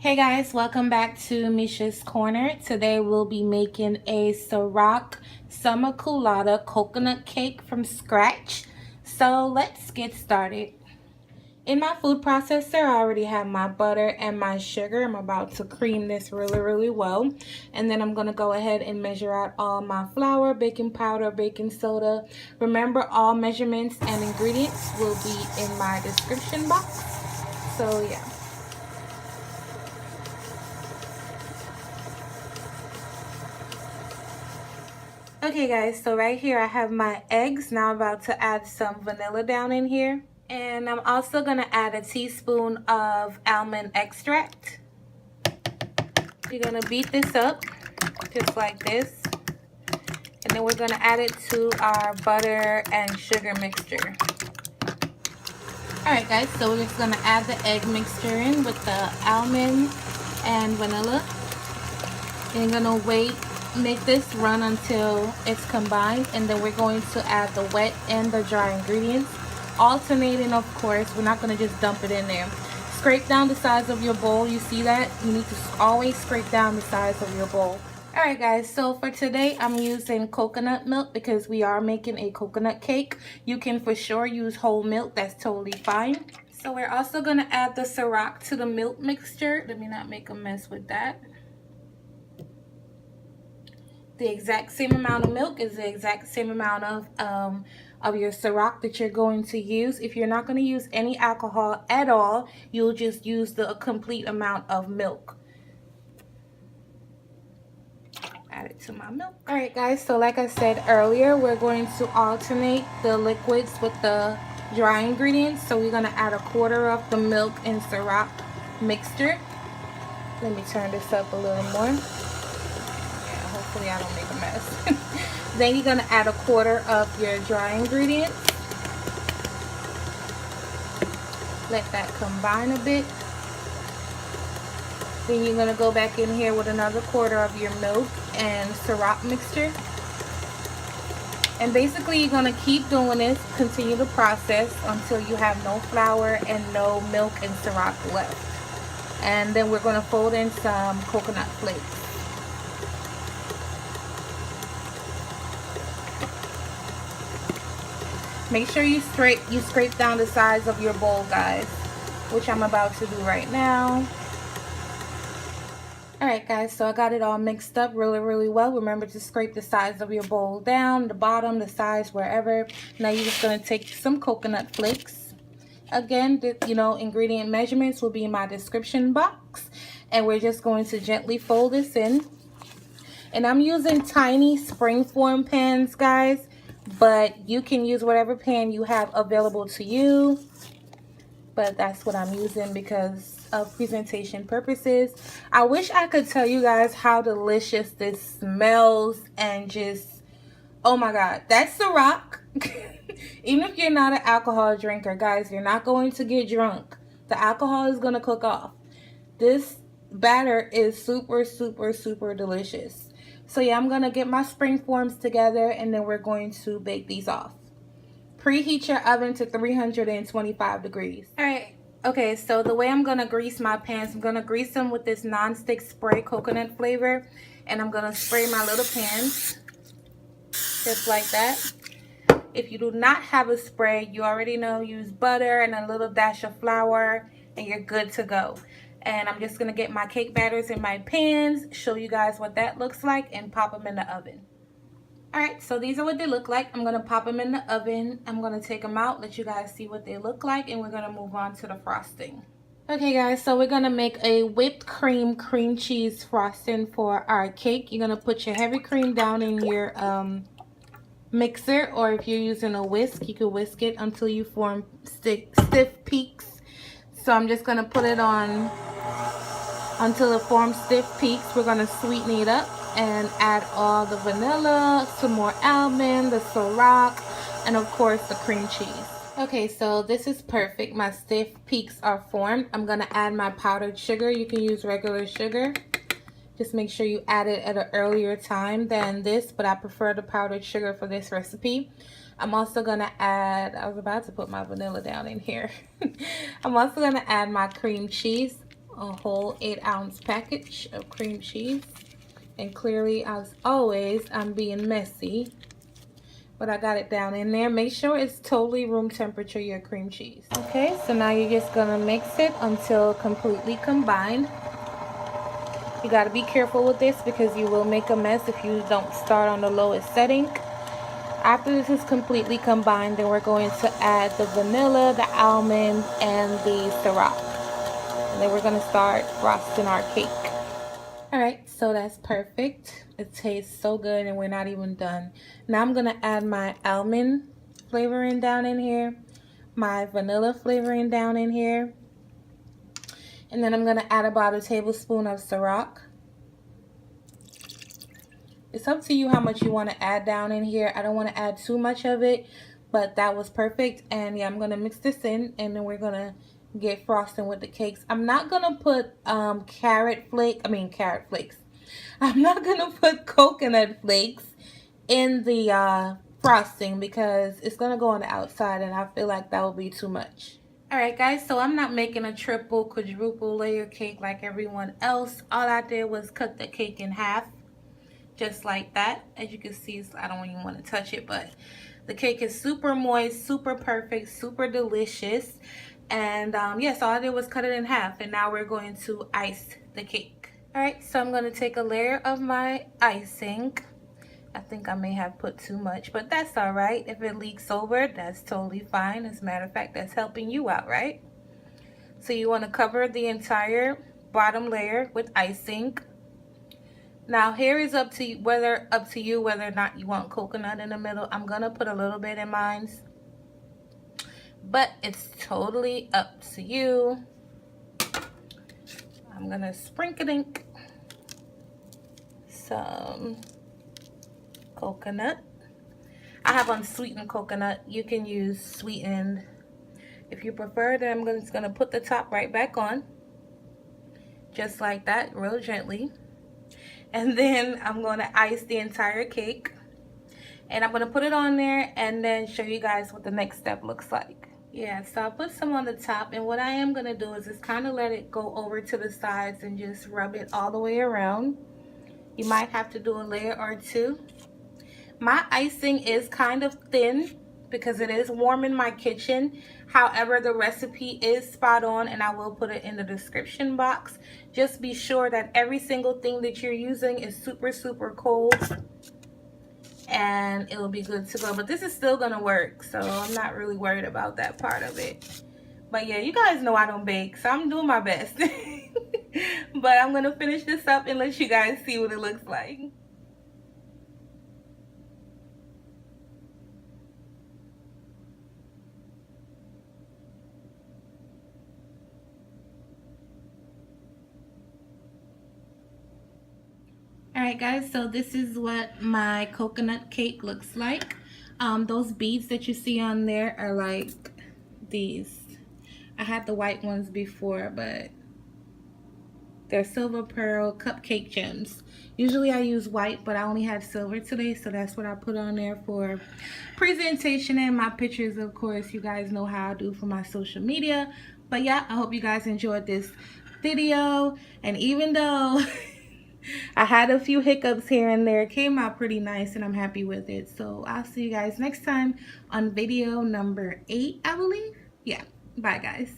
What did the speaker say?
Hey guys, welcome back to Mesha's Corner. Today we'll be making a Ciroc summer colada coconut cake from scratch. So let's get started. In my food processor, I already have my butter and my sugar. I'm about to cream this really well. And then I'm going to go ahead and measure out all my flour, baking powder, baking soda. Remember, all measurements and ingredients will be in my description box. So yeah. Okay guys, so right here I have my eggs. Now I'm about to add some vanilla down in here. And I'm also going to add a teaspoon of almond extract. You're going to beat this up just like this. And then we're going to add it to our butter and sugar mixture. Alright guys, so we're just going to add the egg mixture in with the almond and vanilla. And you're going to make this run until it's combined, and then we're going to add the wet and the dry ingredients, alternating, of course. We're not going to just dump it in there. Scrape down the size of your bowl. You see that? You need to always scrape down the size of your bowl. Alright guys, so for today I'm using coconut milk because we are making a coconut cake. You can for sure use whole milk, that's totally fine. So we're also going to add the sirach to the milk mixture. Let me not make a mess with that. The exact same amount of milk is the exact same amount of your sirach that you're going to use. If you're not going to use any alcohol at all, you'll just use the complete amount of milk. Add it to my milk. Alright guys, so like I said earlier, we're going to alternate the liquids with the dry ingredients. So we're going to add a quarter of the milk and sirach mixture. Let me turn this up a little more. Hopefully I don't make a mess. Then you're going to add a quarter of your dry ingredients. Let that combine a bit. Then you're going to go back in here with another quarter of your milk and sirach mixture. And basically you're going to keep doing this, continue the process until you have no flour and no milk and sirach left. And then we're going to fold in some coconut flakes. Make sure you scrape down the size of your bowl, guys, which I'm about to do right now. Alright guys, so I got it all mixed up really well. Remember to scrape the size of your bowl down, the bottom, the size, wherever. Now you're just going to take some coconut flakes. Again, ingredient measurements will be in my description box. And we're just going to gently fold this in. And I'm using tiny springform pans, guys. But you can use whatever pan you have available to you. But that's what I'm using because of presentation purposes. I wish I could tell you guys how delicious this smells and just, oh my god, that's Ciroc. Even if you're not an alcohol drinker, guys, you're not going to get drunk. The alcohol is going to cook off. This batter is super delicious. So yeah, I'm going to get my spring forms together and then we're going to bake these off. Preheat your oven to 325 degrees. Alright, okay, so the way I'm going to grease my pans, I'm going to grease them with this non-stick spray coconut flavor. And I'm going to spray my little pans just like that. If you do not have a spray, you already know, use butter and a little dash of flour and you're good to go. And I'm just going to get my cake batters in my pans, show you guys what that looks like, and pop them in the oven. Alright, so these are what they look like. I'm going to pop them in the oven. I'm going to take them out, let you guys see what they look like, and we're going to move on to the frosting. Okay guys, so we're going to make a whipped cream cheese frosting for our cake. You're going to put your heavy cream down in your mixer, or if you're using a whisk, you can whisk it until you form stiff peaks. So I'm just going to put it on until it forms stiff peaks. We're going to sweeten it up and add all the vanilla, some more almond, the sirach, and of course the cream cheese. Okay, so this is perfect. My stiff peaks are formed. I'm going to add my powdered sugar. You can use regular sugar. Just make sure you add it at an earlier time than this, but I prefer the powdered sugar for this recipe. I'm also going to add, I was about to put my vanilla down in here. I'm also going to add my cream cheese. a whole 8-ounce package of cream cheese. And clearly, as always, I'm being messy, but I got it down in there. Make sure it's totally room temperature, your cream cheese. Okay, so now you're just gonna mix it until completely combined. You got to be careful with this because you will make a mess if you don't start on the lowest setting. After this is completely combined, then we're going to add the vanilla, the almond, and the sirach. And then we're going to start frosting our cake. Alright, so that's perfect. It tastes so good and we're not even done. Now I'm going to add my almond flavoring down in here, my vanilla flavoring down in here. And then I'm going to add about a tablespoon of sirach. It's up to you how much you want to add down in here. I don't want to add too much of it, but that was perfect. And yeah, I'm going to mix this in and then we're going to get frosting with the cakes. I'm not going to put carrot flakes. I'm not going to put coconut flakes in the frosting because it's going to go on the outside and I feel like that will be too much. Alright guys, so I'm not making a triple, quadruple layer cake like everyone else. All I did was cut the cake in half, just like that. As you can see, I don't even want to touch it, but the cake is super moist, super perfect, super delicious. And yes, all I did was cut it in half, and now we're going to ice the cake. Alright, so I'm going to take a layer of my icing. I think I may have put too much, but that's all right. If it leaks over, that's totally fine. As a matter of fact, that's helping you out, right? So you want to cover the entire bottom layer with icing. Now here is up to you whether or not you want coconut in the middle. I'm gonna put a little bit in mine, but it's totally up to you. I'm gonna sprinkle some coconut. I have unsweetened coconut. You can use sweetened if you prefer. Then I'm just gonna put the top right back on, just like that, real gently. And then I'm going to ice the entire cake. And I'm going to put it on there and then show you guys what the next step looks like. Yeah, so I'll put some on the top. And what I am going to do is just kind of let it go over to the sides and just rub it all the way around. You might have to do a layer or two. My icing is kind of thin because it is warm in my kitchen. However, the recipe is spot on and I will put it in the description box. Just be sure that every single thing that you're using is super, super cold and it will be good to go. But this is still gonna work, so I'm not really worried about that part of it. But yeah, you guys know I don't bake, so I'm doing my best. But I'm gonna finish this up and let you guys see what it looks like. Alright guys, so this is what my coconut cake looks like. Those beads that you see on there are like these. I had the white ones before, but they're silver pearl cupcake gems. Usually I use white, but I only had silver today, so that's what I put on there for presentation and my pictures. Of course, you guys know how I do for my social media. But yeah, I hope you guys enjoyed this video. And even though I had a few hiccups here and there, it came out pretty nice and I'm happy with it. So I'll see you guys next time on video number 8, I believe. Yeah, bye guys.